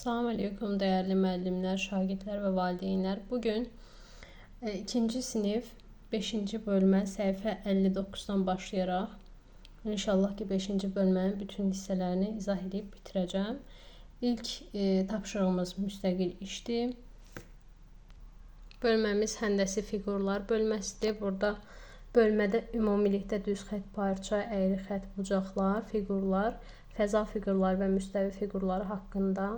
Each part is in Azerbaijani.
Salam əleykum dəyərli müəllimlər, şagirdlər və valideynlər. Bugün 2-ci sinif 5-ci bölmə səhifə 59-dan başlayaraq inşallah ki 5-ci bölmənin bütün hissələrini izah edib bitirəcəm. İlk tapşırığımız müstəqil işdir. Bölməmiz həndəsi fiqurlar bölməsidir. Burada bölmədə ümumilikdə düz xətt, parça, əyri xətt, bucaqlar, fiqurlar, fəza fiqurlar və müstəvi fiqurları haqqında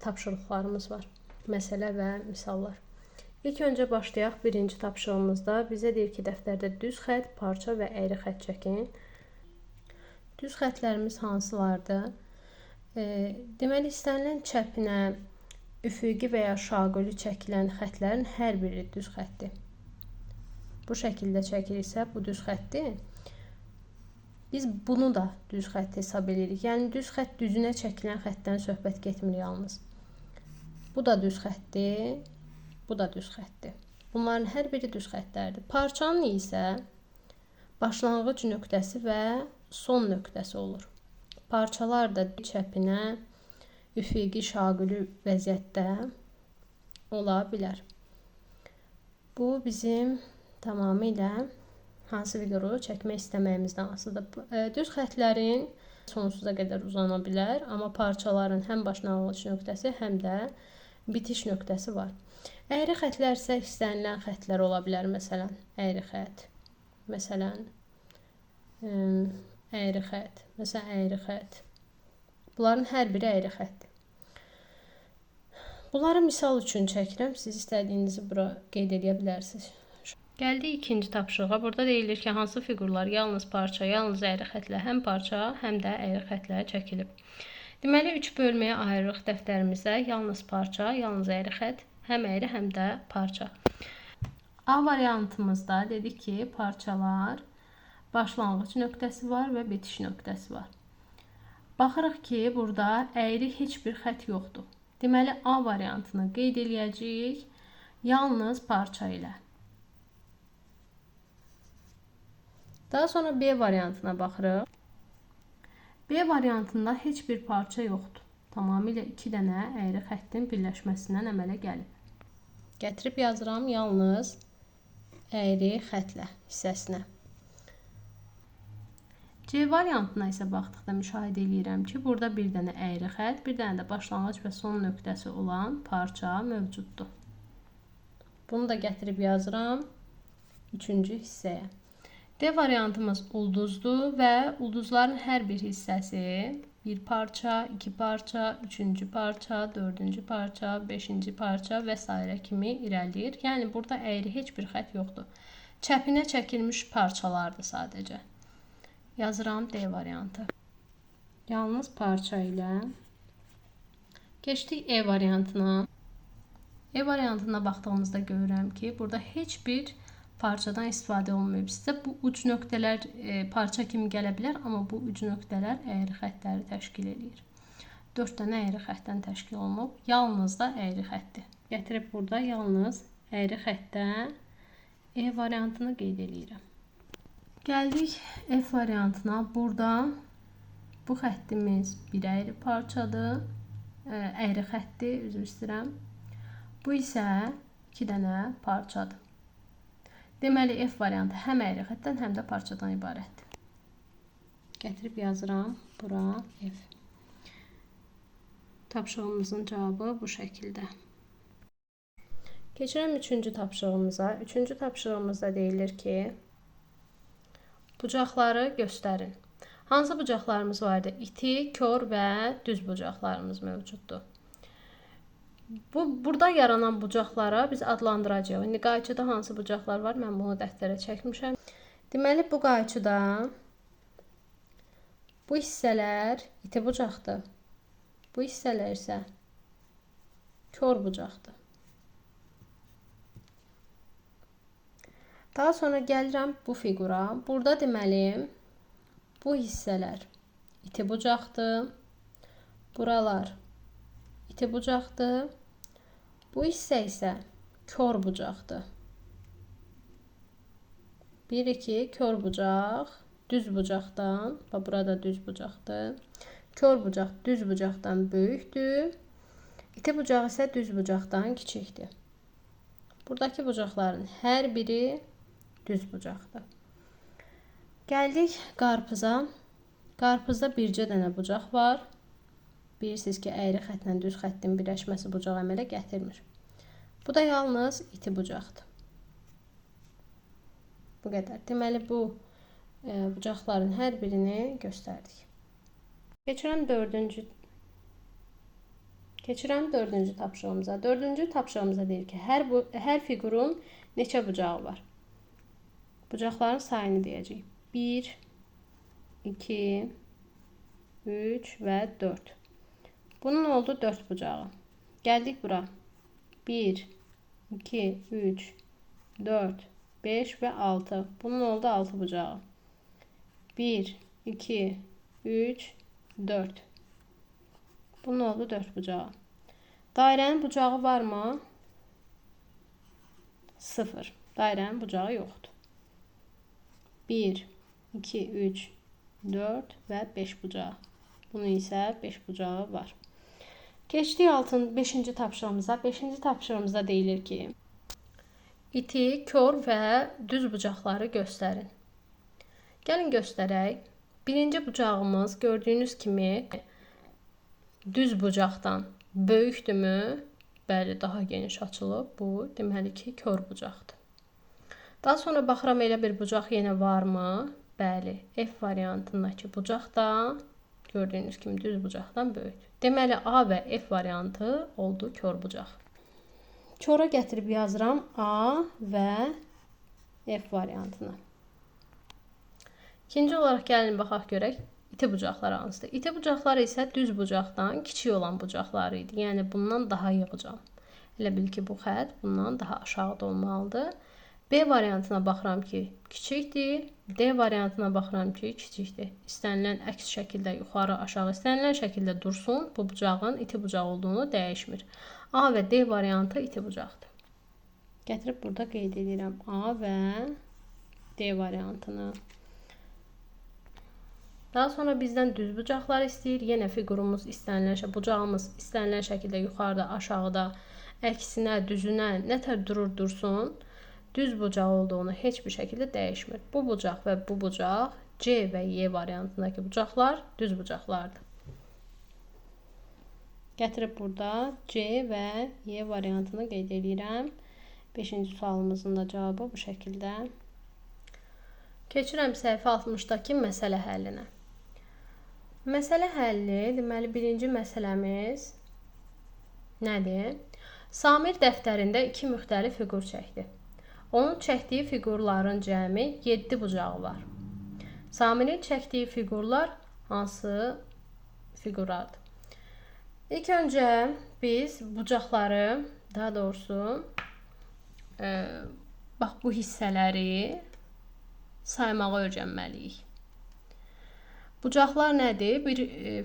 tapşırıqlarımız var. Məsələ və misallar. İlk öncə başlayaq. Birinci tapşırığımızda bizə deyir ki, dəftərdə düz xətt, parça və əyri xətt çəkin. Düz xəttlərimiz hansılardır? Deməli, istənilən çəpinə, üfüqi və ya şaquli çəkilən xəttlərin hər biri düz xəttdir. Bu şəkildə çəkilirsə, bu düz xəttdir. Biz bunu da düz xətt hesab edirik. Yəni, düz xətt düzünə çəkilən xəttdən söhbət getmir yalnız. Bu da düz xəttdir, bu da düz xəttdir. Bunların hər biri düz xəttlərdir. Parçanın isə başlanğıc nöqtəsi və son nöqtəsi olur. Parçalar da çəpinə, üfüqi, şaquli vəziyyətdə ola bilər. Bu bizim tamamilə hansı fiquru çəkmək istəməyimizdən asılıdır. Düz xəttlərin sonsuza qədər uzana bilər, amma parçaların həm başlanğıc nöqtəsi, həm də bitiş nöqtəsi var. Əyri xəttlər isə istənilən xəttlər ola bilər. Məsələn, əyri xətt, məsələn, əyri xətt, məsələn, əyri xətt. Bunların hər biri əyri xəttdir. Bunları misal üçün çəkirəm. Siz istədiyinizi bura qeyd edə bilərsiniz. Gəldik ikinci tapşırığa. Burada deyilir ki, hansı fiqurlar yalnız parça, yalnız əyri xəttlə, həm parça, həm də əyri xəttlə çəkilib. Deməli, 3 bölməyə ayırırıq dəftərimizdə. Yalnız parça, yalnız əyri xətt, həm əyri, həm də parça. A variantımızda dedik ki, parçalar başlanğıc nöqtəsi var və bitiş nöqtəsi var. Baxırıq ki, burada əyri heç bir xətt yoxdur. Deməli, A variantını qeyd eləyəcəyik yalnız parça ilə. Daha sonra B variantına baxırıq. B variantında heç bir parça yoxdur. Tamamilə 2 dənə əyri xəttin birləşməsindən əmələ gəlib. Gətirib yazıram yalnız əyri xətlə hissəsinə. C variantına isə baxdıqda müşahidə edirəm ki, burada bir dənə əyri xətt, bir dənə də başlanğıc və son nöqtəsi olan parça mövcuddur. Bunu da gətirib yazıram 3-cü hissəyə. D variantımız ulduzdur və ulduzların hər bir hissəsi bir parça, 2 parça, 3-cü parça, 4-cü parça, 5-ci parça və s. kimi irəliləyir. Yəni, burada əyri heç bir xətt yoxdur. Çəpinə çəkilmiş parçalardır sadəcə. Yazıram D variantı. Yalnız parça ilə. Keçdik E variantına. E variantına baxdığımızda görürəm ki, burada heç bir parçadan istifadə olunmayıb. Sizə bu uc nöqtələr parça kimi gələ bilər, amma bu uc nöqtələr əyri xəttləri təşkil edir. 4 dənə əyri xəttdən təşkil olunub. Yalnız da əyri xəttdir. Gətirib burada yalnız əyri xəttdən E variantını qeyd edirəm. Gəldik F variantına. Burada bu xəttimiz bir əyri parçadır. Əyri xəttdir, üzr istəyirəm. Bu isə 2 dənə parçadır. Deməli, F variantı həm əyri xəttdən, həm də parçadan ibarətdir. Gətirib yazıram bura F. Tapşırığımızın cavabı bu şəkildə. Keçirəm 3-cü tapşırığımıza. 3-cü tapşırığımızda deyilir ki, bucaqları göstərin. Hansı bucaqlarımız vardır? İti, kör və düz bucaqlarımız mövcuddur. Burada yaranan bucaqlara biz adlandıracağıq. İndi qayçıda hansı bucaqlar var? Mən bunu dəftərə çəkmişəm. Deməli, bu qayçıda bu hissələr iti bucaqdır. Bu hissələr isə kör bucaqdır. Daha sonra gəlirəm bu fiqura. Burada deməli, bu hissələr iti bucaqdır. Buralar iti bucaqdır. Bu hissə isə kör bucaqdır. 1-2 kör bucaq, düz bucaqdan, burada düz bucaqdır. Kör bucaq düz bucaqdan böyükdür. İti bucaq isə düz bucaqdan kiçikdir. Buradakı bucaqların hər biri düz bucaqdır. Gəldik qarpıza. Qarpızda bircə dənə bucaq var. Bilirsiniz ki, əyri xətlə düz xəttin birləşməsi bucaq əmələ gətirmir. Bu da yalnız iti bucaqdır. Bu qədər. Deməli, bu bucaqların hər birini göstərdik. Keçirəm dördüncü tapşırığımıza. Dördüncü tapşırığımıza deyir ki, hər fiqurun neçə bucağı var? Bucaqların sayını deyəcəyik. 1, 2, 3 və 4. Bunun oldu 4 bucağı. Gəldik bura. 1, 2, 3, 4, 5 və 6. Bunun oldu 6 bucağı. 1, 2, 3, 4. Bunun oldu 4 bucağı. Dairənin bucağı var mı? 0. Dairənin bucağı yoxdur. 1, 2, 3, 4 və 5 bucağı. Bunun isə 5 bucağı var. Keçdik 5-ci tapşırığımıza. 5-ci tapşırığımızda deyilir ki, iti, kör və düz bucaqları göstərin. Gəlin göstərək. Birinci bucağımız gördüyünüz kimi düz bucaqdan böyükdürmü? Bəli, daha geniş açılıb. Bu deməli ki, kör bucaqdır. Daha sonra baxıram elə bir bucaq yenə varmı? Bəli, F variantındakı bucaq da gördüyünüz kimi düz bucaqdan böyükdür. Deməli, A və F variantı oldu kör bucaq. Köra gətirib yazıram A və F variantını. İkinci olaraq gəlin baxaq görək iti bucaqlar hansıdır. İti bucaqlar isə düz bucaqdan kiçik olan bucaqları idi. Yəni bundan daha yığacam. Elə bil ki, bu xətt bundan daha aşağıda olmalıdır. B variantına baxıram ki, kiçikdir. D variantına baxıram ki, kiçikdir. İstənilən əks şəkildə yuxarı, aşağı, istənilən şəkildə dursun. Bu bucağın iti bucaq olduğunu dəyişmir. A və D variantı iti bucaqdır. Gətirib burada qeyd edirəm A və D variantını. Daha sonra bizdən düz bucaqlar istəyir. Yenə fiqurumuz bucağımız istənilən şəkildə yuxarıda, aşağıda, əksinə, düzünə nətər dursun. Düz bucaq olduğunu heç bir şəkildə dəyişmir. Bu bucaq və bu bucaq C və Y variantındakı bucaqlar düz bucaqlardır. Gətirib burada C və Y variantını qeyd edirəm. 5-ci sualımızın da cavabı bu şəkildə. Keçirəm səhifə 60-dakı məsələ həllinə. Məsələ həlli, deməli birinci məsələmiz nədir? Samir dəftərində 2 müxtəlif fiqur çəkdi. Onun çəkdiyi fiqurların cəmi 7 bucağı var. Samirin çəkdiyi fiqurlar hansı fiqurlardır? İlk öncə biz bucaqları, daha doğrusu bax bu hissələri saymağa öyrənməliyik. Bucaqlar nədir? Bir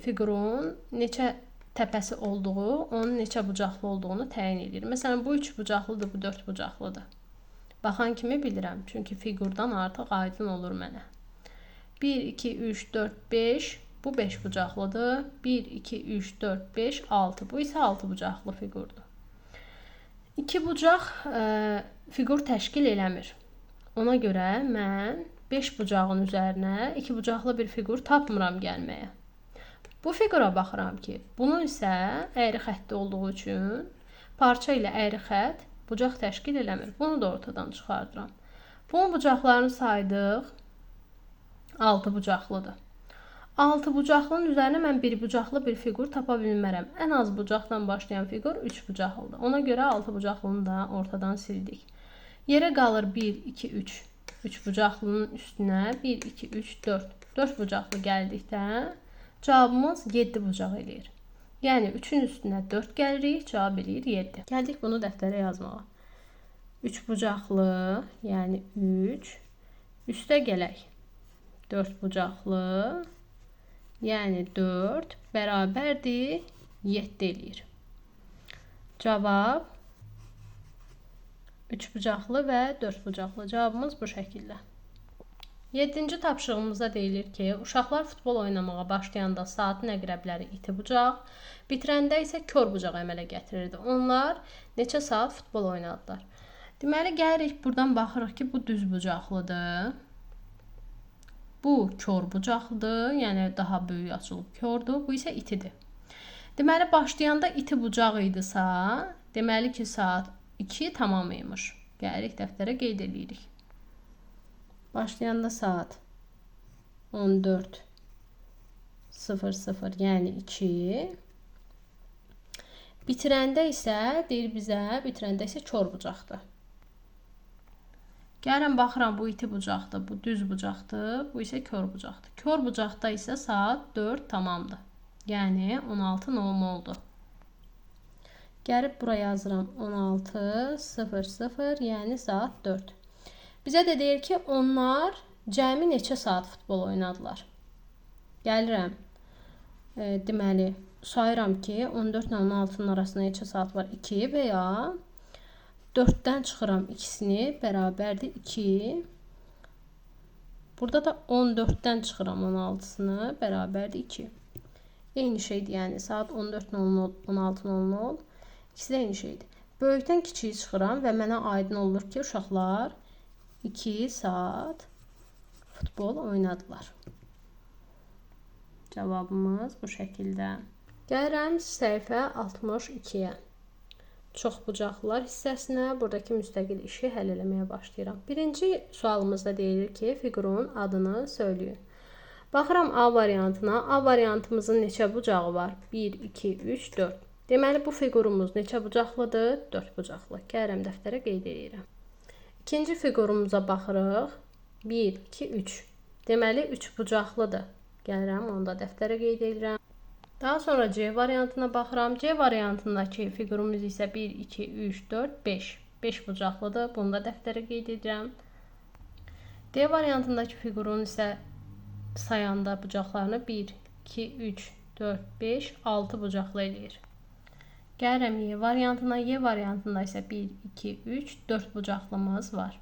fiqurun neçə təpəsi olduğu, onun neçə bucaqlı olduğunu təyin edir. Məsələn, bu 3 bucaqlıdır, bu 4 bucaqlıdır. Baxan kimi bilirəm, çünki fiqurdan artıq aydın olur mənə. 1, 2, 3, 4, 5, bu 5 bucaqlıdır. 1, 2, 3, 4, 5, 6. Bu isə 6 bucaqlı fiqurdur. 2 bucaq fiqur təşkil eləmir. Ona görə mən 5 bucağın üzərinə 2 bucaqlı bir fiqur tapmıram gəlməyə. Bu fiqura baxıram ki, bunun isə əyri xətti olduğu üçün parça ilə əyri xətt bucaq təşkil eləmir. Bunu da ortadan çıxardıram. Bunun bucaqlarını saydıq. 6 bucaqlıdır. 6 bucaqlının üzərinə mən 1 bucaqlı bir fiqur tapa bilmərəm. Ən az bucaqdan başlayan fiqur 3 bucaqlıdır. Ona görə 6 bucaqlını da ortadan sildik. Yerə qalır 1, 2, 3. 3 bucaqlının üstünə 1, 2, 3, 4. 4 bucaqlı gəldikdə cavabımız 7 bucaq eləyir. Yəni 3-ün üstünə 4 gəlirik, cavab eləyir 7. Gəldik bunu dəftərə yazmağa. 3 bucaqlı, yəni 3. Üstə gələk. 4 bucaqlı, yəni 4 bərabərdir 7 eləyir. Cavab 3 bucaqlı və 4 bucaqlı. Cavabımız bu şəkildə. 7-ci tapşırığımızda deyilir ki, uşaqlar futbol oynamağa başlayanda saatın əqrəbləri iti bucaq, bitirəndə isə kör bucaq əmələ gətirirdi. Onlar neçə saat futbol oynadılar? Deməli, gəlirik buradan baxırıq ki, bu düz bucaqlıdır. Bu kör bucaqlıdır, yəni daha böyük açılıb kördür. Bu isə itidir. Deməli, başlayanda iti bucaq idisə, deməli ki, saat 2 tamam imiş. Gəlirik dəftərə qeyd edirik. Başlayanda saat 14:00, yəni 2. Bitirəndə isə deyir bizə, bitirəndə isə kör bucaqdır. Gəlin baxıram, bu iti bucaqdır, bu düz bucaqdır, bu isə kör bucaqdır. Kör bucaqda isə saat 4 tamamdır. Yəni 16:00-dur. Gəlib buraya yazıram 16:00, yəni saat 4. Bizə də deyir ki, onlar cəmi neçə saat futbol oynadılar. Gəlirəm, deməli, sayıram ki, 14 ilə 16-nın arasında neçə saat var? 2 və ya 4-dən çıxıram ikisini, bərabərdir 2. Burada da 14-dən çıxıram 16-sını, bərabərdir 2. Eyni şeydir, yəni saat 14:00, 16:00, ikisi də eyni şeydir. Böyükdən kiçiyi çıxıram və mənə aydın olur ki, uşaqlar 2 saat futbol oynadılar. Cavabımız bu şəkildə. Gəlirəm səhifə 62-yə. Çoxbucaqlılar hissəsinə, buradakı müstəqil işi həll eləməyə başlayıram. Birinci sualımızda deyilir ki, fiqurun adını söyləyin. Baxıram A variantına. A variantımızın neçə bucağı var? 1, 2, 3, 4. Deməli, bu fiqurumuz neçə bucaqlıdır? 4 bucaqlı. Gəlirəm dəftərə qeyd edirəm. İkinci fiqurumuza baxırıq. 1, 2, 3. Deməli, 3 bucaqlıdır. Gəlirəm, onu da dəftərə qeyd edirəm. Daha sonra C variantına baxıram. C variantındakı fiqurumuz isə 1, 2, 3, 4, 5. 5 bucaqlıdır. Bunu da dəftərə qeyd edirəm. D variantındakı fiqurun isə sayanda bucaqlarını 1, 2, 3, 4, 5, 6 bucaqlı eləyir. Gəlirəm Y variantına. Y variantında isə 1, 2, 3, 4 bucaqlımız var.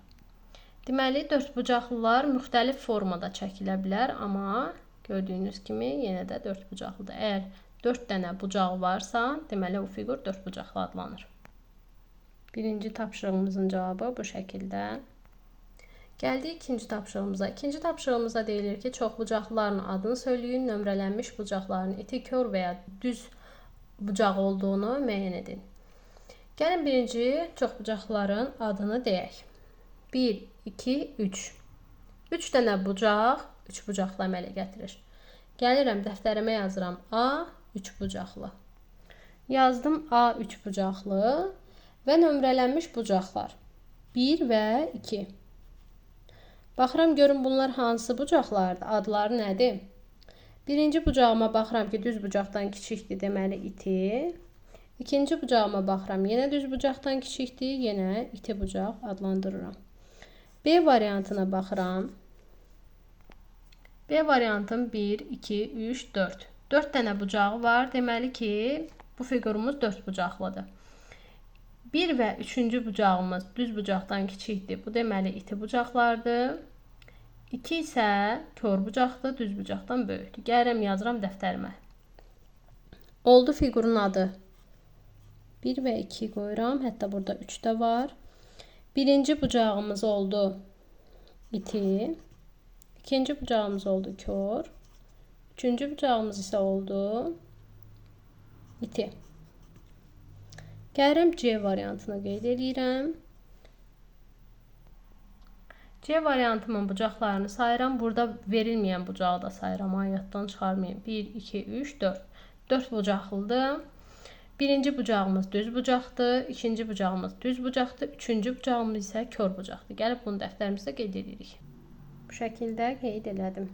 Deməli, 4 bucaqlılar müxtəlif formada çəkilə bilər, amma gördüyünüz kimi yenə də 4 bucaqlıdır. Əgər 4 dənə bucağı varsa, deməli o fiqur 4 bucaqlı adlanır. Birinci tapşırığımızın cavabı bu şəkildə. Gəldik ikinci tapşırığımıza. İkinci tapşırığımızda deyilir ki, çoxbucaqlıların adını söyləyin, nömrələnmiş bucaqların iti, kör və ya düz bucaq olduğunu müəyyən edin. Gəlin birinci çoxbucaqlıların adını deyək. 1, 2, 3. 3 dənə bucaq 3 bucaqlı əmələ gətirir. Gəlirəm dəftərimə yazıram A 3 bucaqlı. Yazdım A 3 bucaqlı və nömrələnmiş bucaqlar 1 və 2. Baxıram görün bunlar hansı bucaqlardır? Adları nədir? Birinci bucağıma baxıram ki, düz bucaqdan kiçikdir, deməli iti. İkinci bucağıma baxıram, yenə düz bucaqdan kiçikdir, yenə iti bucaq adlandırıram. B variantına baxıram. B variantım 1, 2, 3, 4. 4 dənə bucağı var, deməli ki, bu fiqurumuz 4 bucaqlıdır. 1 və 3-cü bucağımız düz bucaqdan kiçikdir, bu deməli iti bucaqlardır. 2 isə kör bucaqdır, düz bucaqdan böyükdür. Gəlirəm yazıram dəftərimə. Oldu fiqurun adı. 1 və 2 qoyuram. Hətta burada 3 də var. Birinci bucağımız oldu iti. İkinci bucağımız oldu kör. Üçüncü bucağımız isə oldu iti. Gəlirəm C variantına qeyd edirəm. C variantımın bucaqlarını sayıram. Burada verilməyən bucağı da sayıram. Ayətdən çıxarmayayım. 1, 2, 3, 4. 4 bucaqlıdır. Birinci bucağımız düz bucaqdır. İkinci bucağımız düz bucaqdır. Üçüncü bucağımız isə kör bucaqdır. Gəlib bunu dəftərimizdə qeyd edirik. Bu şəkildə qeyd elədim.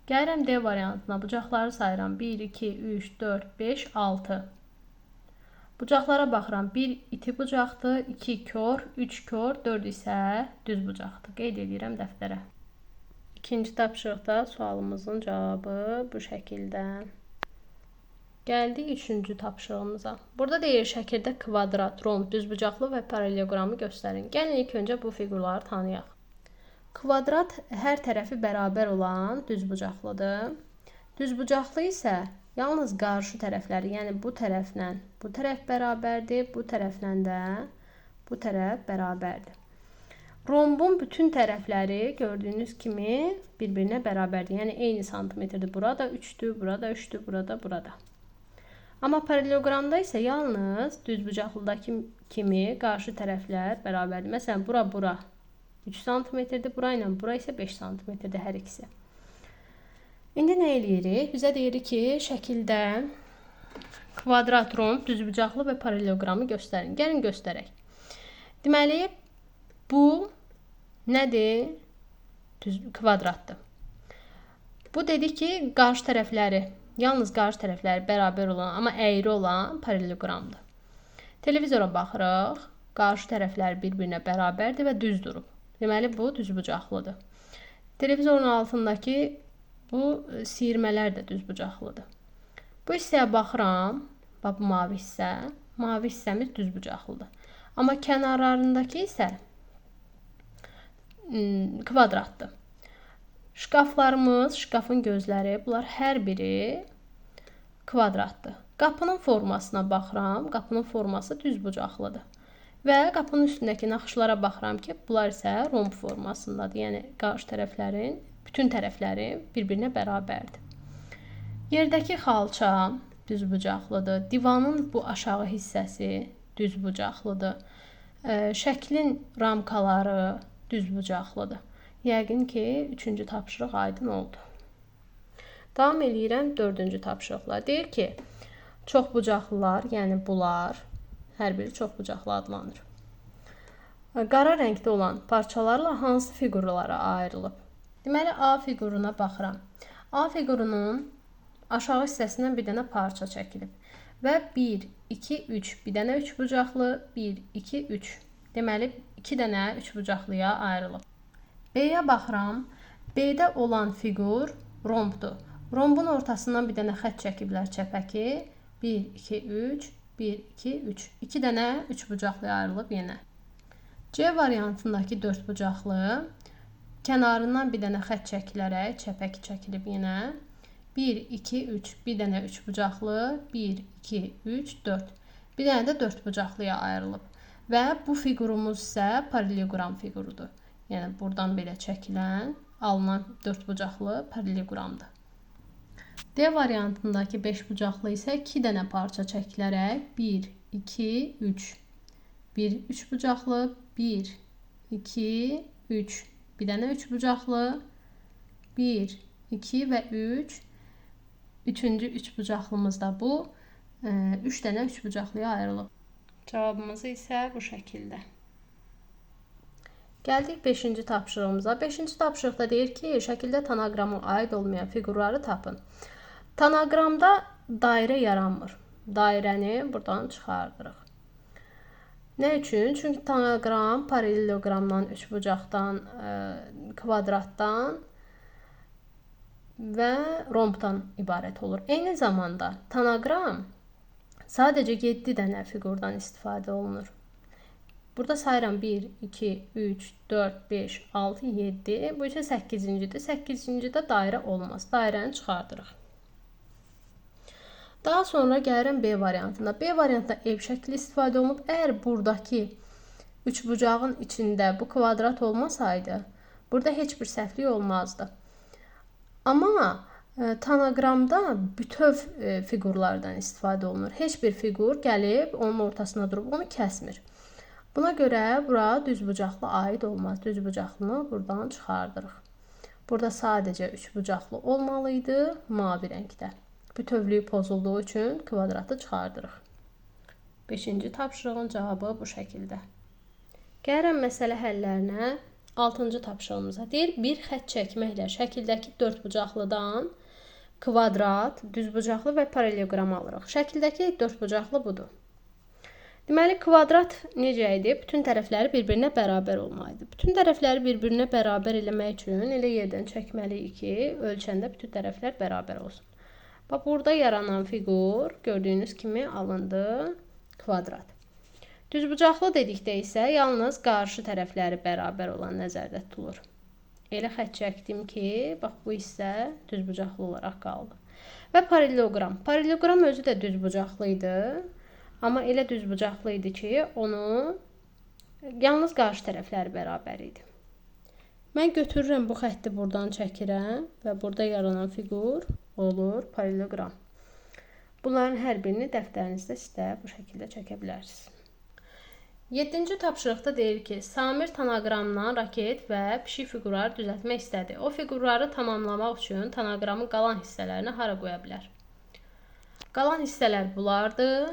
Gəlirəm D variantına. Bucaqları sayıram. 1, 2, 3, 4, 5, 6. Bucaqlara baxıram. 1 iti bucaqdır, 2 kör, 3 kör, 4 isə düz bucaqdır. Qeyd edirəm dəftərə. İkinci tapşırıqda sualımızın cavabı bu şəkildə. Gəldik üçüncü tapşırığımıza. Burada deyir şəkildə kvadrat, romb, düzbucaqlı və paraleloqramı göstərin. Gəlin ilk öncə bu fiqurları tanıyaq. Kvadrat hər tərəfi bərabər olan düzbucaqlıdır. Düzbucaqlı isə yalnız qarşı tərəfləri, yəni bu tərəflə bu tərəf bərabərdir, bu tərəflə də bu tərəf bərabərdir. Rombun bütün tərəfləri gördüyünüz kimi bir-birinə bərabərdir. Yəni eyni santimetrdir. Burada 3-dür, burada 3-dür, burada. Amma paralelogramda isə yalnız düzbucaqlıdakı kimi qarşı tərəflər bərabərdir. Məsələn, bura 3 santimetrdir, bura ilə bura isə 5 santimetrdir hər ikisi. İndi nə eləyirik? Bizə deyirik ki, şəkildə kvadrat, romb, düzbucaqlı və paralelogramı göstərin. Gəlin göstərək. Deməli, bu nədir? Kvadratdır. Bu dedik ki, qarşı tərəfləri, yalnız qarşı tərəfləri bərabər olan, amma əyri olan paralelogramdır. Televizora baxırıq, qarşı tərəfləri bir-birinə bərabərdir və düz durub. Deməli, bu düzbucaqlıdır. Televizorun altındakı bu siyirmələr də düzbucaqlıdır. Bu hissəyə baxıram, bax bu mavi hissə, mavi hissəmiz düzbucaqlıdır. Amma kənarlarındakı isə kvadratdır. Şkaflarımız, şkafın gözləri, bunlar hər biri kvadratdır. Qapının formasına baxıram, qapının forması düzbucaqlıdır. Və qapının üstündəki naxışlara baxıram ki, bunlar isə romb formasındadır. Yəni, qarşı tərəflərin, bütün tərəfləri bir-birinə bərabərdir. Yerdəki xalça düzbucaqlıdır. Divanın bu aşağı hissəsi düzbucaqlıdır. Şəklin ramkaları düzbucaqlıdır. Yəqin ki, 3-cü tapşırıq aydın oldu. Davam edirəm 4-cü tapşırıqla. Deyir ki, çoxbucaqlılar, yəni bunlar, hər biri çoxbucaqlı adlanır. Qara rəngdə olan parçalarla hansı fiqurlara ayrılıb? Deməli, A fiquruna baxıram. A fiqurunun aşağı hissəsindən bir dənə parça çəkilib. Və 1, 2, 3, bir dənə üçbucaqlı, 1, 2, 3. Deməli, 2 dənə üçbucaqlıya ayrılıb. B-yə baxıram. B-də olan fiqur rombdur. Rombun ortasından bir dənə xətt çəkiblər çəpəki. 1, 2, 3, 1, 2, 3. 2 dənə üçbucaqlıya ayrılıb yenə. C variantındakı dördbucaqlı kənarından bir dənə xətt çəkilərək çəpəki çəkilib yenə. 1, 2, 3, bir dənə üçbucaqlı, 1, 2, 3, 4. Bir dənə də dördbucaqlıya ayrılıb. Və bu fiqurumuz isə paralelogram figurudur. Yəni, buradan belə çəkilən, alınan dördbucaqlı paralelogramdır. D variantındakı beşbucaqlı isə 2 dənə parça çəkilərək 1, 2, 3. Bir üçbucaqlı, 1, 2, 3. Bir dənə üçbucaqlı, 1, 2 və 3. Üçüncü üçbucaqlımız da bu. 3 dənə üçbucaqlıya ayrılıb. Cavabımız isə bu şəkildə. Gəldik 5-ci tapşırığımıza. 5-ci tapşırıqda deyir ki, şəkildə tanaqrama aid olmayan fiqurları tapın. Tanaqramda dairə yaranmır. Dairəni buradan çıxardırıq. Nə üçün? Çünki tanaqram paralelogramdan, üçbucaqdan, kvadratdan və rombdan ibarət olur. Eyni zamanda tanaqram sadəcə 7 dənə fiqurdan istifadə olunur. Burada sayıram 1, 2, 3, 4, 5, 6, 7. Bu isə 8-cidir. 8-cidə dairə olmaz. Dairəni çıxardırıq. Daha sonra gəlirəm B variantında. B variantında ev şəkli istifadə olunub. Əgər buradakı üçbucağın içində bu kvadrat olmasaydı, burada heç bir səhvlik olmazdı. Amma tanaqramda bütöv fiqurlardan istifadə olunur. Heç bir fiqur gəlib onun ortasına durub onu kəsmir. Buna görə bura düzbucaqlı aid olmaz. Düzbucaqlını buradan çıxardırıq. Burada sadəcə üçbucaqlı olmalıydı mavi rəngdə. Bütövlüyü pozulduğu üçün kvadratı çıxardırıq. 5-ci tapşırığın cavabı bu şəkildə. Gəlirəm məsələ həllərinə. 6-cı tapşırığımıza deyir, bir xətt çəkməklə şəkildəki dördbucaqlıdan kvadrat, düzbucaqlı və paralelogram alırıq. Şəkildəki dördbucaqlı budur. Deməli, kvadrat necə idi? Bütün tərəfləri bir-birinə bərabər olmalıdır. Bütün tərəfləri bir-birinə bərabər eləmək üçün elə yerdən çəkməliyik ki, ölçəndə bütün tərəflər bərabər olsun. Bax, burada yaranan fiqur gördüyünüz kimi alındı kvadrat. Düzbucaqlı dedikdə isə yalnız qarşı tərəfləri bərabər olan nəzərdə tutulur. elə xətt çəkdim ki, bax bu hissə düzbucaqlı olaraq qaldı. Və paralleloqram. Paralleloqram özü də düzbucaqlı idi. Amma elə düzbucaqlı idi ki, onu yalnız qarşı tərəfləri bərabər idi. Mən götürürəm bu xətti buradan çəkirəm və burada yaranan fiqur olur paralleloqram. Bunların hər birini dəftərinizdə sizə bu şəkildə çəkə bilərsiniz. 7-ci tapşırıqda deyir ki, Samir tanaqqramdan raket və pişik fiqurları düzəltmək istədi. O fiqurları tamamlamaq üçün tanaqqramın qalan hissələrini hara qoya bilər? Qalan hissələr bunlardır.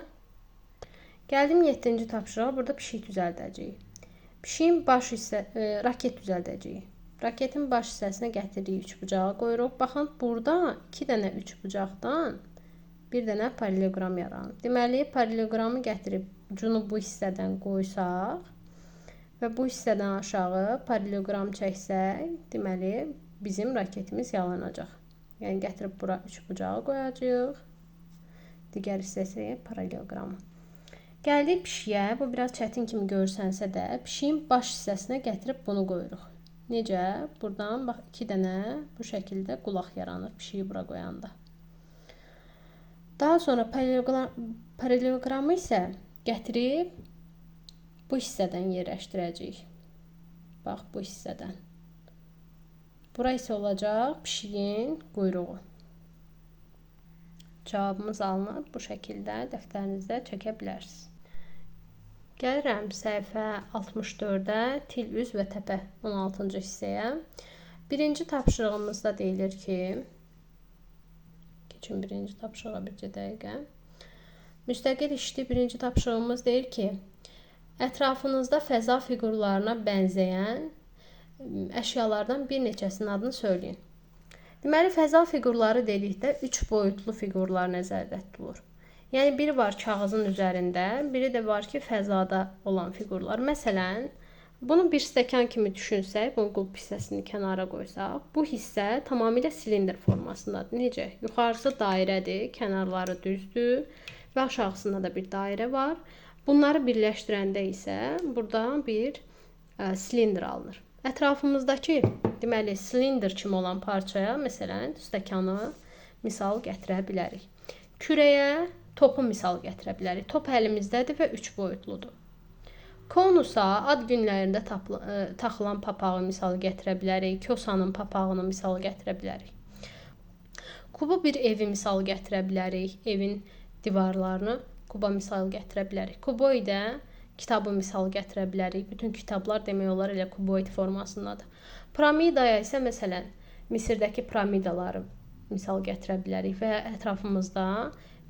Gəldim 7-ci tapşırığa, burada pişik düzəldəcəyik. Pişiyin baş raket düzəldəcəyik. Raketin baş hissəsinə gətiririk üçbucağı qoyuruq. Baxın, burada 2 dənə üçbucaqdan bir dənə paralleloqram yaranır. Deməli, paralleloqramı gətirib ucunu bu hissədən qoysaq və bu hissədən aşağı paralleloqram çəksək, deməli, bizim raketimiz yalanacaq. Yəni, gətirib bura üçbucağı qoyacaq. Digər hissəsi paralleloqramı. Gəldik pişiyə. Bu biraz çətin kimi görsənsə də, pişiyin baş hissəsinə gətirib bunu qoyuruq. Necə? Buradan bax 2 dənə bu şəkildə qulaq yaranır pişiyi bura qoyanda. Daha sonra paralleloqramı isə gətirib bu hissədən yerləşdirəcəyik. Bax bu hissədən. Bura isə olacaq pişiyin quyruğu. Cavabımız alınır. Bu şəkildə dəftərinizdə çəkə bilərsiniz. Gəlirəm səhifə 64-də til, üz və təpə 16-cı hissəyə. Birinci tapşırığımızda deyilir ki, keçin birinci tapşırığa bircə dəqiqə. Müstəqil işli birinci tapşırığımız deyir ki, ətrafınızda fəza fiqurlarına bənzəyən əşyalardan bir neçəsinin adını söyləyin. Deməli, fəza fiqurları dedikdə 3 boyutlu fiqurlar nəzərdə tutulur. Yəni, biri var kağızın üzərində, biri də var ki, fəzada olan fiqurlar. Məsələn, bunu bir stəkan kimi düşünsək, bunun qulp hissəsini kənara qoysaq, bu hissə tamamilə silindr formasındadır. Necə? Yuxarısı dairədir, kənarları düzdür və aşağısında da bir dairə var. Bunları birləşdirəndə isə buradan bir silindr alınır. Ətrafımızdakı, deməli, silindr kimi olan parçaya, məsələn, stəkanı misal gətirə bilərik. Kürəyə topu misal gətirə bilərik. Top əlimizdədir və 3 boyutludur. Konusa ad günlərində taxılan papağı misal gətirə bilərik. Kosanın papağını misal gətirə bilərik. Kubu bir evi misal gətirə bilərik. Evin divarlarını kuba misal gətirə bilərik. Kuboidə kitabı misal gətirə bilərik. Bütün kitablar demək olar elə kuboid formasındadır. Piramidaya isə məsələn Misirdəki piramidaları misal gətirə bilərik və ətrafımızda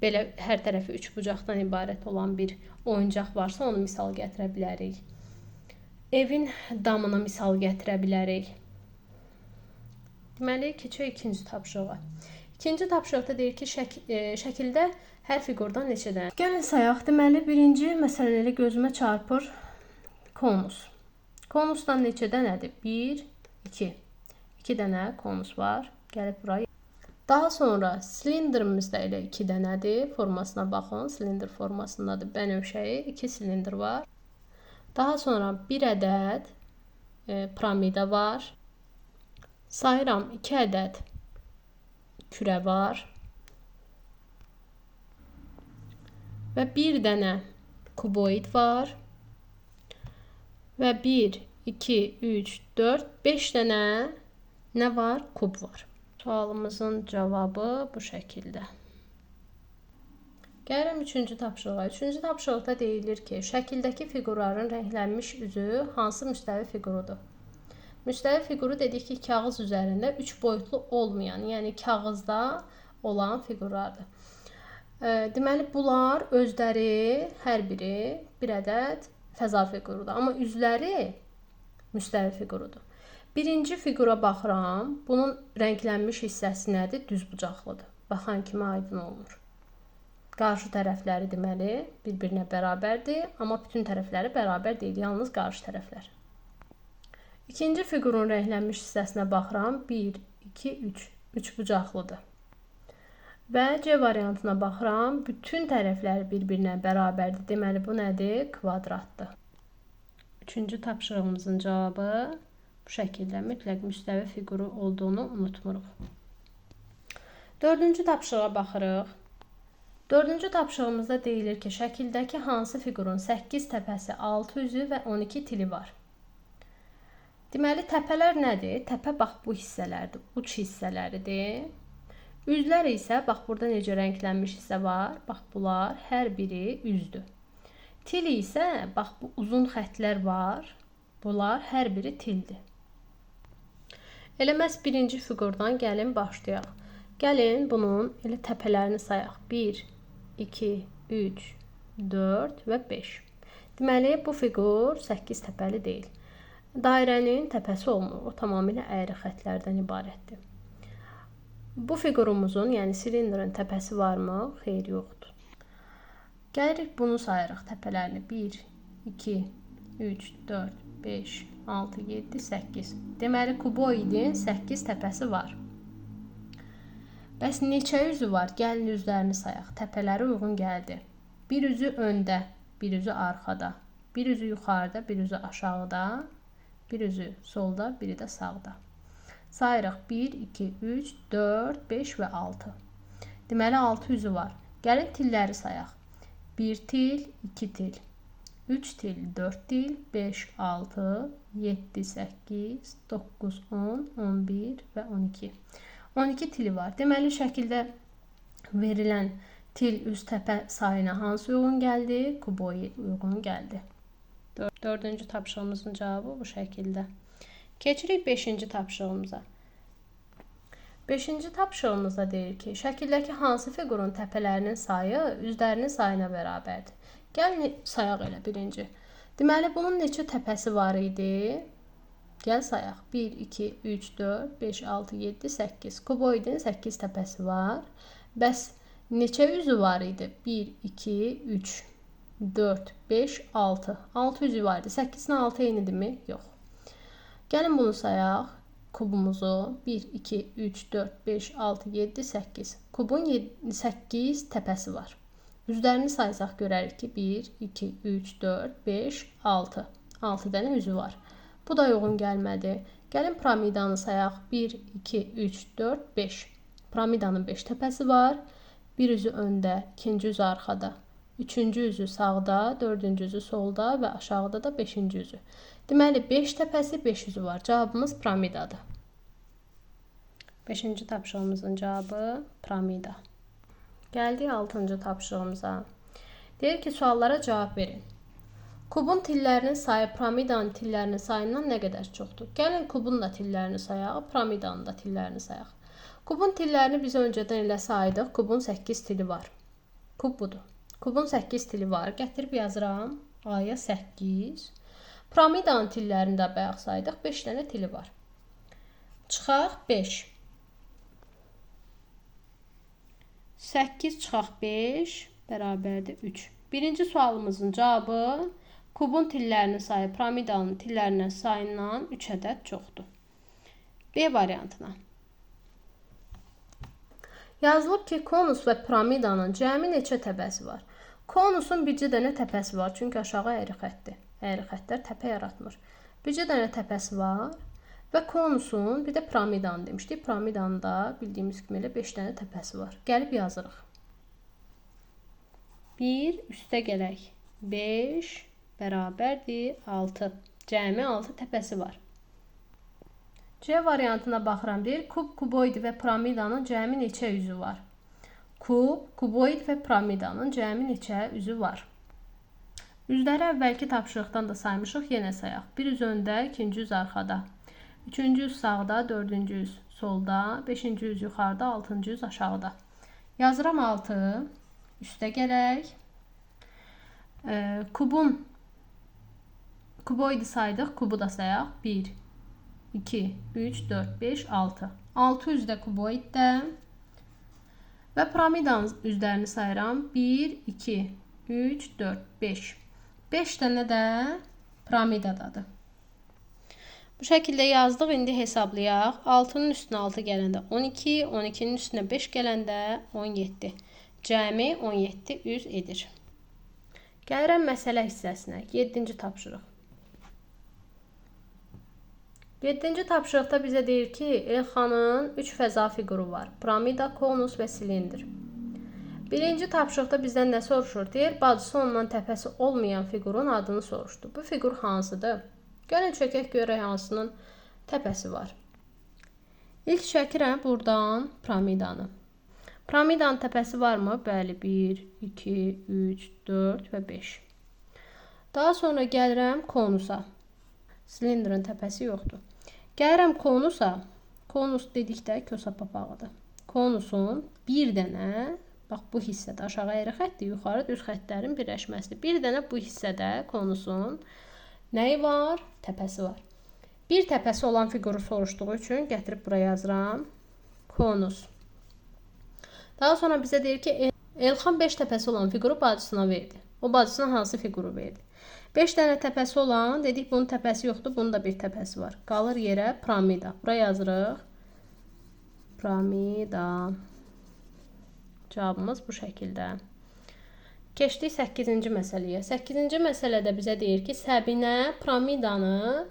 belə hər tərəfi 3 bucaqdan ibarət olan bir oyuncaq varsa onu misal gətirə bilərik. Evin damını misal gətirə bilərik. Deməli, keçək ikinci tapşırığa. İkinci tapşırıqda deyir ki, şəkildə hər fiqurdan neçə dənə? Gəlin sayaq. Deməli, birinci məsələləri gözümə çarpır konus. Konusdan neçə dənədir? 1, 2. 2 dənə konus var. Gəlib buraya. Daha sonra silindrimizdə elə 2 dənədir. Formasına baxın. Silindr formasındadır. Bənövşəyi 2 silindr var. Daha sonra bir ədəd piramida var. Sayıram 2 ədəd kürə var. Və bir dənə kuboid var. Və 1, 2, 3, 4, 5 dənə nə var? Kub var. Sualımızın cavabı bu şəkildə. Gəlirəm 3-cü tapşırığa. 3-cü tapşırıqda deyilir ki, şəkildəki fiqurların rənglənmiş üzü hansı müstəvi fiqurudur? Müstəvi fiquru dedik ki, kağız üzərində 3 boyutlu olmayan, yəni kağızda olan fiqurlardır. Deməli, bunlar özləri hər biri bir ədəd fəza fiqurudur. Amma üzləri müstəvi fiqurudur. Birinci fiqura baxıram. Bunun rənglənmiş hissəsi nədir? Düzbucaqlıdır. Baxan kimi aydın olunur. Qarşı tərəfləri deməli bir-birinə bərabərdir. Amma bütün tərəfləri bərabər deyil. Yalnız qarşı tərəflər. İkinci fiqurun rənglənmiş hissəsinə baxıram. 1, 2, 3. Üçbucaqlıdır. Və C variantına baxıram. Bütün tərəfləri bir-birinə bərabərdir. Deməli, bu nədir? Kvadratdır. Üçüncü tapşırığımızın cavabı Bu şəkildə mütləq müstəvi fiquru olduğunu unutmuruq. Dördüncü tapşırığa baxırıq. Dördüncü tapşırığımızda deyilir ki, şəkildəki hansı fiqurun 8 təpəsi, 6 üzü və 12 tili var? Deməli, təpələr nədir? Təpə bax bu hissələrdir, uç hissələridir. Üzlər isə bax burada necə rənglənmiş hissə var? Bax bunlar hər biri üzdür. Til isə bax bu uzun xətlər var. Bunlar hər biri tildir. Elə məhz birinci fiqurdan gəlin başlayaq. Gəlin bunun elə təpələrini sayaq. 1, 2, 3, 4 və 5. Deməli, bu fiqur 8 təpəli deyil. Dairənin təpəsi olmur. O tamamilə əyri xətlərdən ibarətdir. Bu fiqurumuzun, yəni silindrin təpəsi varmı? Xeyr, yoxdur. Gəlirik bunu sayırıq təpələrini. 1, 2, 3, 4, 5, 6, 7, 8. Deməli, kuboidin 8 təpəsi var. Bəs neçə üzü var? Gəlin üzlərini sayaq. Təpələri uyğun gəldi. Bir üzü öndə, bir üzü arxada. Bir üzü yuxarıda, bir üzü aşağıda. Bir üzü solda, biri də sağda. Sayırıq 1, 2, 3, 4, 5 və 6. Deməli 6 üzü var. Gəlin tilləri sayaq. 1 til, 2 til, 3 til, 4 til, 5, 6, 7, 8, 9, 10, 11 və 12. 12 tili var. Deməli şəkildə verilən til üst təpə sayına hansı uyğun gəldi? Kuboid uyğun gəldi. Dördüncü tapşırığımızın cavabı bu şəkildə. Keçirik 5-ci tapşırığımıza. 5-ci tapşırığımızda deyir ki, şəkildəki hansı fiqurun təpələrinin sayı üzlərinin sayına bərabərdir? Gəlin sayaq elə birinci. Deməli, bunun neçə təpəsi var idi? Gəl sayaq. 1, 2, 3, 4, 5, 6, 7, 8. Kuboidin 8 təpəsi var. Bəs neçə üzü var idi? 1, 2, 3, 4, 5, 6. 6 üzü var idi. 8-lə 6 eynidirmi? Yox. Gəlin bunu sayaq. Kubumuzu 1, 2, 3, 4, 5, 6, 7, 8. Kubun 8 təpəsi var. Üzlərini saysaq görərik ki, 1, 2, 3, 4, 5, 6. 6 dənə üzü var. Bu da uyğun gəlmədi. Gəlin piramidanı sayaq. 1, 2, 3, 4, 5. Piramidanın 5 təpəsi var. Bir üzü öndə, ikinci üzü arxada. Üçüncü üzü sağda, dördüncü üzü solda və aşağıda da 5-ci üzü. Deməli, 5 təpəsi, 5 üzü var. Cavabımız piramidadır. 5-ci tapşırığımızın cavabı piramida. Gəldik 6-cı tapşırığımıza. Deyir ki, suallara cavab verin. Kubun tillərinin sayı piramidanın tillərinin sayından nə qədər çoxdur? Gəlin kubun da tillərini sayaq, piramidanın da tillərini sayaq. Kubun tillərini biz öncədən elə saydıq. Kubun 8 tili var. Kub budur. Kubun 8 tili var. Gətirib yazıram. A'ya 8. Piramidanın tillərini də bayaq saydıq. 5 dənə tili var. Çıxaq 5. 8 çıxaq 5 bərabərdir 3. Birinci sualımızın cavabı kubun tillərinin sayı piramidanın tillərinin sayından 3 ədəd çoxdur. B variantına. Yazılıb ki, konus və piramidanın cəmi neçə təpəsi var? Konusun bircə dənə təpəsi var, çünki aşağı əyri xətdir. Əyri xətlər təpə yaratmır. Bircə dənə təpəsi var və konusun bir də piramidanı demişdik. Piramidanın da bildiyimiz kimi elə 5 dənə təpəsi var. Gəlib yazırıq. 1 üstə gələk. 5 bərabərdir 6. Cəmi 6 təpəsi var. C variantına baxıram. Deyir, kub, kuboid və piramidanın cəmi neçə üzü var? Kub, kuboid və piramidanın cəmi neçə üzü var? Üzləri əvvəlki tapşırıqdan da saymışıq. Yenə sayaq. Bir üz öndə, ikinci üz arxada. Üçüncü üz sağda, dördüncü üz solda, beşinci üz yuxarıda, altıncı üz aşağıda. Yazıram 6. Üstə gələk. Kuboidi saydıq. Kubu da sayaq. 1, 2, 3, 4, 5, 6. 6 üzdə kuboiddə. Və piramidanın üzlərini sayıram. 1, 2, 3, 4, 5. 5 dənə də piramidadadır. Bu şəkildə yazdıq. İndi hesablayaq. 6-nın üstünə 6 gələndə 12, 12-nin üstünə 5 gələndə 17. Cəmi 17 üz edir. Gəlirəm məsələ hissəsinə. 7-ci tapşırıq. 7-ci tapşırıqda bizə deyir ki, Elxanın 3 fəza fiquru var. Piramida, konus və silindr. Birinci tapşırıqda bizdən nə soruşur? Deyir, bacısı ondan təpəsi olmayan fiqurun adını soruşdu. Bu fiqur hansıdır? Gəlin çəkək görək hansının təpəsi var. İlk çəkirəm buradan piramidanı. Piramidanın təpəsi varmı? Bəli, 1, 2, 3, 4 və 5. Daha sonra gəlirəm konusa. Silindrin təpəsi yoxdur. Gəlirəm konusa. Konus dedikdə kösə papağıdır. Konusun bir dənə, bax bu hissədə aşağı əyri xəttdir, yuxarı düz xəttlərin birləşməsidir. Bir dənə bu hissədə konusun nəyi var? Təpəsi var. Bir təpəsi olan fiquru soruşduğu üçün gətirib buraya yazıram. Konus. Daha sonra bizə deyir ki, Elxan 5 təpəsi olan fiquru bacısına verdi. O bacısına hansı fiquru verdi? 5 dənə təpəsi olan, dedik bunun təpəsi yoxdur, bunun da bir təpəsi var. Qalır yerə piramida. Buraya yazırıq. Piramida. Cavabımız bu şəkildə. Keçdik 8-ci məsələyə. 8-ci məsələdə bizə deyir ki, Səbinə piramidanı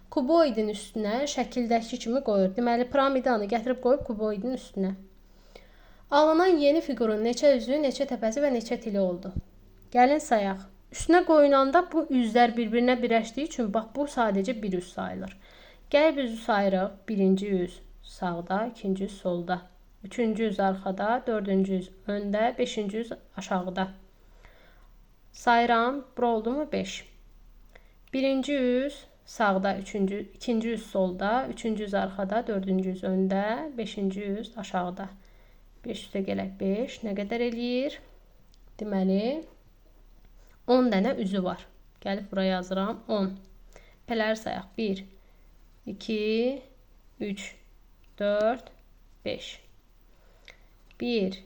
kuboidin üstünə şəkildəki kimi qoyur. Deməli, piramidanı gətirib qoyub kuboidin üstünə. Alınan yeni fiqurun neçə üzü, neçə təpəsi və neçə tili oldu? Gəlin sayaq. Üstünə qoyulanda bu üzlər bir-birinə birləşdiyi üçün bax bu sadəcə bir üz sayılır. Gəlib üzü sayırıq. Birinci üz sağda, ikinci üz solda. Üçüncü üz arxada, dördüncü üz öndə, beşinci üz aşağıda. Sayıram. Bura oldu mu? 5. Birinci üz sağda, ikinci üz solda, üçüncü üz arxada, dördüncü üz öndə, beşinci üz aşağıda. 5 üstə gələk 5. Nə qədər eləyir? Deməli, 10 dənə üzü var. Gəlib buraya yazıram. 10. Pələri sayaq. 1, 2, 3, 4, 5. 1,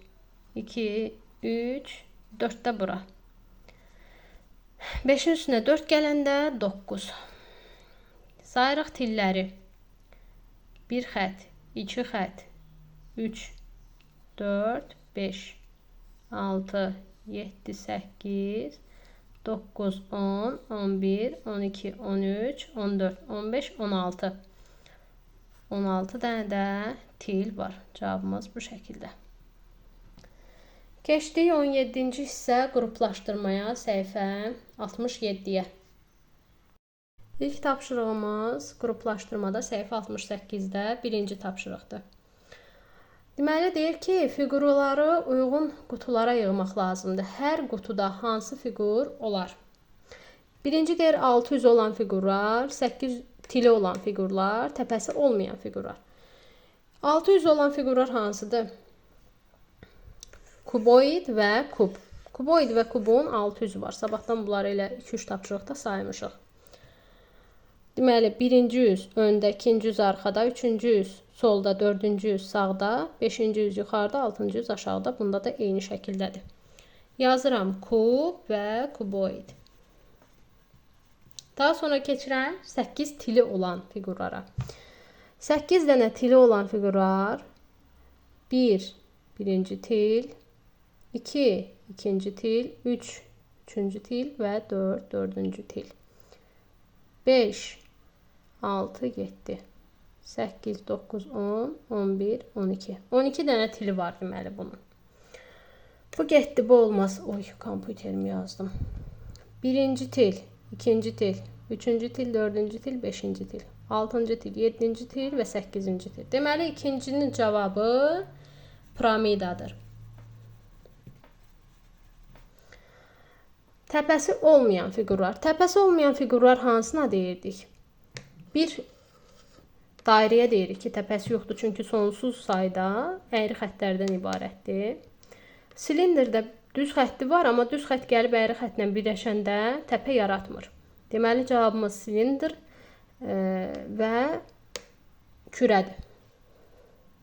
2, 3, 4 də bura. 5-in üstünə 4 gələndə 9. Sayırıq tilləri. 1 xət, 2 xət, 3, 4, 5, 6, 7, 8, 9, 10, 11, 12, 13, 14, 15, 16. 16 dənə də til var. Cavabımız bu şəkildə. Keçdik 17-ci hissə qruplaşdırmaya, səhifə 67-yə. İlk tapşırığımız qruplaşdırmada səhifə 68-də birinci tapşırıqdır. Deməli, deyir ki, fiqurları uyğun qutulara yığmaq lazımdır. Hər qutuda hansı fiqur olar? Birinci deyir 600 olan fiqurlar, 8 tili olan fiqurlar, təpəsi olmayan fiqurlar. 600 olan fiqurlar hansıdır? Kuboid və kub. Kuboid və kubun 600 var. Sabahdan bunları elə 2-3 tapşırıqda saymışıq. Deməli, birinci üz öndə, ikinci üz arxada, üçüncü üz solda, dördüncü üz sağda, beşinci üz yuxarıda, altıncı üz aşağıda. Bunda da eyni şəkildədir. Yazıram kub və kuboid. Daha sonra keçirəm 8 tili olan fiqurlara. 8 dənə tili olan fiqurlar 1. Birinci til, 2. İkinci til, 3. Üçüncü til və 4. Dördüncü til. 5, 6, 7, 8, 9, 10, 11, 12. 12 dənə tili var deməli bunun. Bu getdi, bu olmaz. Oy, kompüterimi yazdım. Birinci til, ikinci til, üçüncü til, dördüncü til, beşinci til, altıncı til, yedinci til və səkkizinci til. Deməli, ikincinin cavabı piramidadır. Təpəsi olmayan fiqurlar. Təpəsi olmayan fiqurlar hansına deyirdik? Bir dairəyə deyirik ki, təpəsi yoxdur, çünki sonsuz sayda əyri xəttlərdən ibarətdir. Silindirdə düz xətti var, amma düz xətt gəlib əyri xəttlə birləşəndə təpə yaratmır. Deməli, cavabımız silindir və kürədir.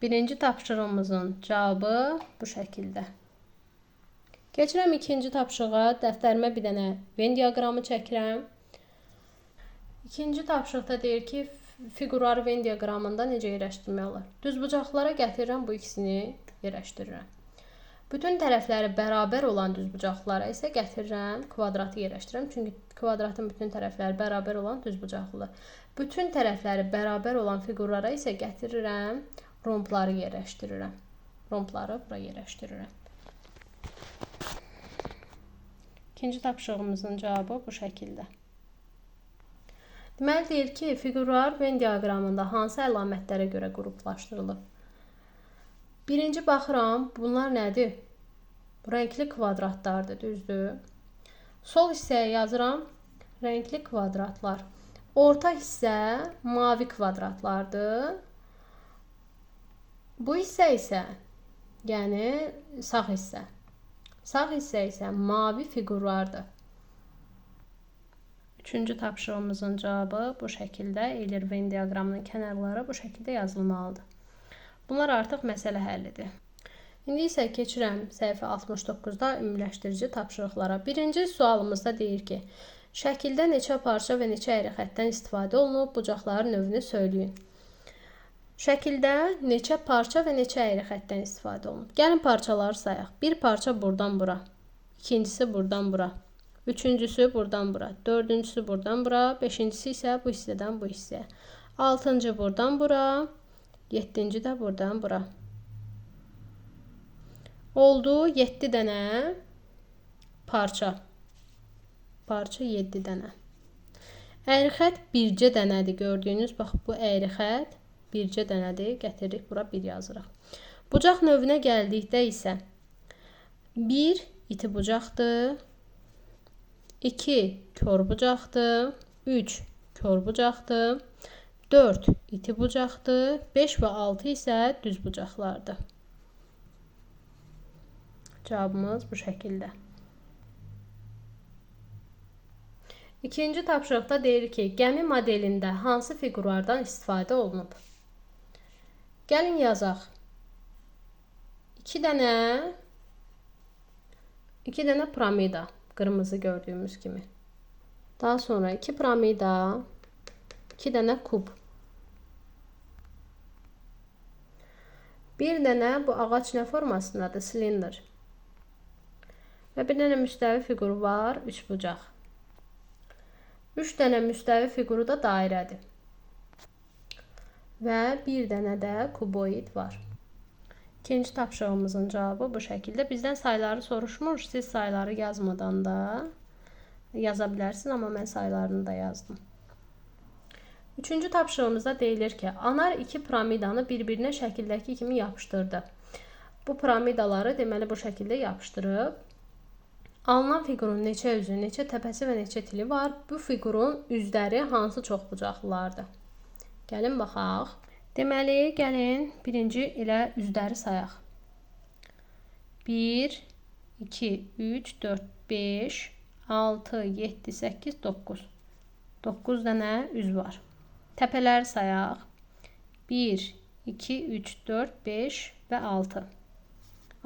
Birinci tapşırığımızın cavabı bu şəkildə. Keçirəm ikinci tapşırığa. Dəftərimə bir dənə Venn diaqramı çəkirəm. İkinci tapşırıqda deyir ki, fiqurları Venn diaqramında necə yerləşdirmək olar? Düzbucaqlara gətirirəm, bu ikisini yerləşdirirəm. Bütün tərəfləri bərabər olan düzbucaqlara isə gətirirəm, kvadratı yerləşdirirəm. Çünki Kvadratın bütün tərəfləri bərabər olan düzbucaqlıdır. Bütün tərəfləri bərabər olan fiqurlara isə gətirirəm, rombları yerləşdirirəm. Rombları bura yerləşdirirəm. İkinci tapşırığımızın cavabı bu şəkildə. Deməli deyir ki, fiqurlar Venn diaqramında hansı əlamətlərə görə qruplaşdırılıb? Birinci baxıram, bunlar nədir? Renkli kvadratlardır, düzdür? Sol hissəyə yazıram, renkli kvadratlar. Orta hissə mavi kvadratlardır. Bu hissə isə, yəni sağ hissə. Sağ hissə isə mavi fiqurlardır. Üçüncü tapşırığımızın cavabı bu şəkildə eləyir. Venn diaqramının kənarları bu şəkildə yazılmalıdır. Bunlar artıq məsələ həllidir. İndi isə keçirəm səhifə 69-da ümumiləşdirici tapşırıqlara. Birinci sualımızda deyir ki, şəkildə neçə parça və neçə əyri xəttdən istifadə olunub, bucaqların növünü söyləyin. Şəkildə neçə parça və neçə əyri xəttdən istifadə olunub. Gəlin parçaları sayaq. Bir parça buradan bura, ikincisi buradan bura, üçüncüsü buradan bura, dördüncüsü buradan bura, beşincisi isə bu hissədən bu hissəyə, altıncı buradan bura, yeddinci də buradan bura. Oldu 7 dənə parça. Parça 7 dənə. Əyri xətt bircə dənədir. Gördüyünüz, bax bu əyri xətt bircə dənədir. Gətirdik, bura 1 yazırıq. Bucaq növünə gəldikdə isə 1 iti bucaqdır, 2 kör bucaqdır, 3 kör bucaqdır, 4 iti bucaqdır, 5 və 6 isə düz bucaqlardır. Cavabımız bu şəkildə. İkinci tapşırıqda deyir ki, gəmi modelində hansı fiqurlardan istifadə olunub? Gəlin yazaq. 2 dənə piramida, qırmızı gördüyümüz kimi. Daha sonra 2 piramida, 2 dənə kub. Bir dənə bu ağac nə formasındadır? Silindir. Və bir dənə müstəvi fiquru var, 3 bucaq. 3 dənə müstəvi fiquru da dairədir. Və bir dənə də kuboid var. İkinci tapşırığımızın cavabı bu şəkildə. Bizdən sayıları soruşmur. Siz sayıları yazmadan da yaza bilərsiniz, amma mən sayılarını da yazdım. Üçüncü tapşırığımızda deyilir ki, anar 2 piramidanı bir-birinə şəkildəki kimi yapışdırdı. Bu piramidaları deməli bu şəkildə yapışdırıb. Alınan fiqurun neçə üzü, neçə təpəsi və neçə tili var? Bu fiqurun üzləri hansı çoxbucaqlılardır? Gəlin baxaq. Deməli, gəlin birinci elə üzləri sayaq. 1, 2, 3, 4, 5, 6, 7, 8, 9. 9 dənə üz var. Təpələri sayaq. 1, 2, 3, 4, 5 və 6.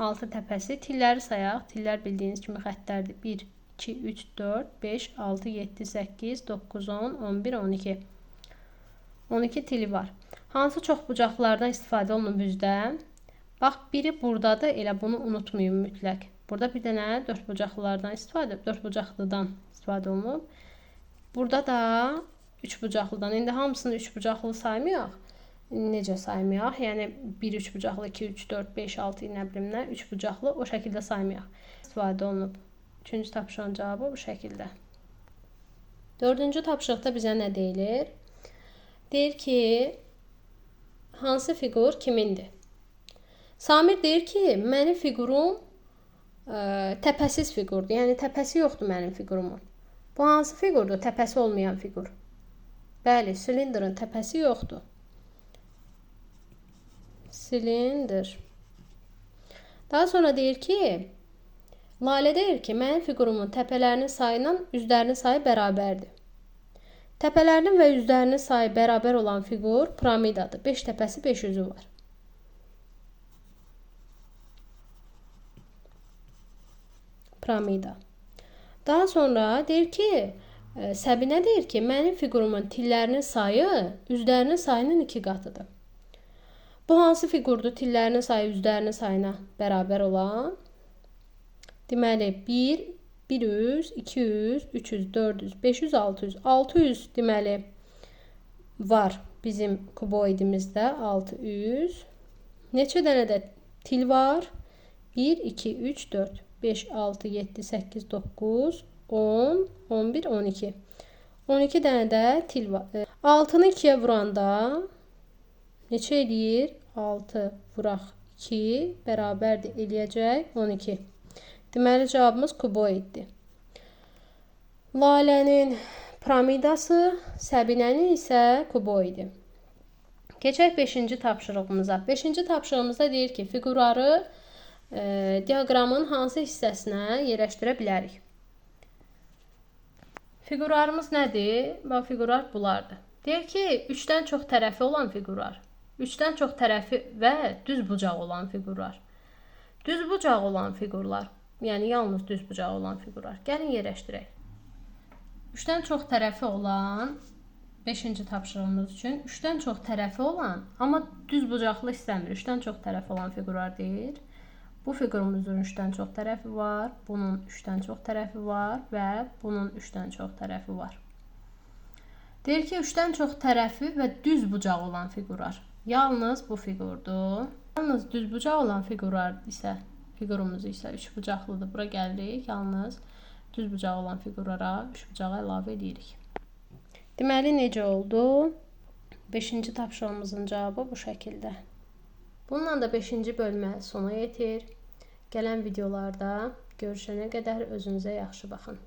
6 təpəsi. Tilləri sayaq. Tillər bildiyiniz kimi xəttlərdir. 1, 2, 3, 4, 5, 6, 7, 8, 9, 10, 11, 12. 12 tili var. Hansı çoxbucaqlılardan istifadə olunub üzdə? Bax, biri buradadır. Elə bunu unutmayın mütləq. Burada bir dənə 4 bucaqlılardan istifadə olunub. Burada da 3 bucaqlıdan. İndi hamısını 3 bucaqlı saymayaq. Necə saymayaq? Yəni 1 3 bucaqlı, 2 3 4 5 6 nə bilim nə 3 bucaqlı o şəkildə saymayaq. İstifadə olunub. Üçüncü tapşırığın cavabı bu şəkildə. Dördüncü tapşırıqda bizə nə deyilir? Deyir ki, hansı fiqur kimindir? Samir deyir ki, mənim figurum təpəsiz fiqurdur. Yəni təpəsi yoxdur mənim figurumun. Bu hansı fiqurdur? Təpəsi olmayan fiqur. Bəli, silindirin təpəsi yoxdur. Silindir. Daha sonra deyir ki, Lalə deyir ki, mənim figurumun təpələrinin sayıyla üzlərinin sayı bərabərdir. Təpələrinin və üzlərinin sayı bərabər olan figur piramidadır. 5 təpəsi 5 üzü var. Piramida. Daha sonra deyir ki, Səbinə deyir ki, mənim figurumun tillərinin sayı üzlərinin sayının 2 qatıdır. Bu hansı fiqurdur? Tillərinin sayı üzlərinin sayına bərabər olan. Deməli, 1, 100, 200, 300, 400, 500, 600. 600 deməli var bizim kuboidimizdə 600. Neçə dənə də til var? 1, 2, 3, 4, 5, 6, 7, 8, 9, 10, 11, 12. 12 dənə də til var. 6-nı 2-yə vuranda neçə eləyir? 6 vuraq 2 bərabərdir eləyəcək 12. Deməli cavabımız kuboiddir. Lalənin piramidası, Səbinənin isə kuboidi. Keçək 5-ci tapşırığımıza. 5-ci tapşırığımızda deyir ki, fiqurları diaqramın hansı hissəsinə yerləşdirə bilərik? Fiqurlarımız nədir? Bax, fiqurlar bunlardır. Deyir ki, 3-dən çox tərəfi olan fiqurlar, 3-dən çox tərəfi və düz bucaq olan fiqurlar. Düz bucaq olan fiqurlar, yəni yalnız düz bucaq olan fiqurlar. Gəlin yerləşdirək. 3-dən çox tərəfi olan 5-ci tapşırığımız üçün 3-dən çox tərəfi olan, amma düz bucaqlı istəmir. 3-dən çox tərəfi olan fiqurlar deyir. Bu fiqurumuzun 3-dən çox tərəfi var, bunun 3-dən çox tərəfi var və bunun 3-dən çox tərəfi var. Deyir ki, 3-dən çox tərəfi və düz bucaq olan fiqurlar. Yalnız bu fiqurdur. Yalnız düz bucaq olan fiqurumuz isə 3 bucaqlıdır. Bura gəlirik, yalnız düz bucaq olan fiqurlara 3 bucağı əlavə edirik. Deməli, necə oldu? 5-ci tapşırığımızın cavabı bu şəkildə. Bununla da 5-ci bölmə sona yetir. Gələn videolarda görüşənə qədər özünüzə yaxşı baxın.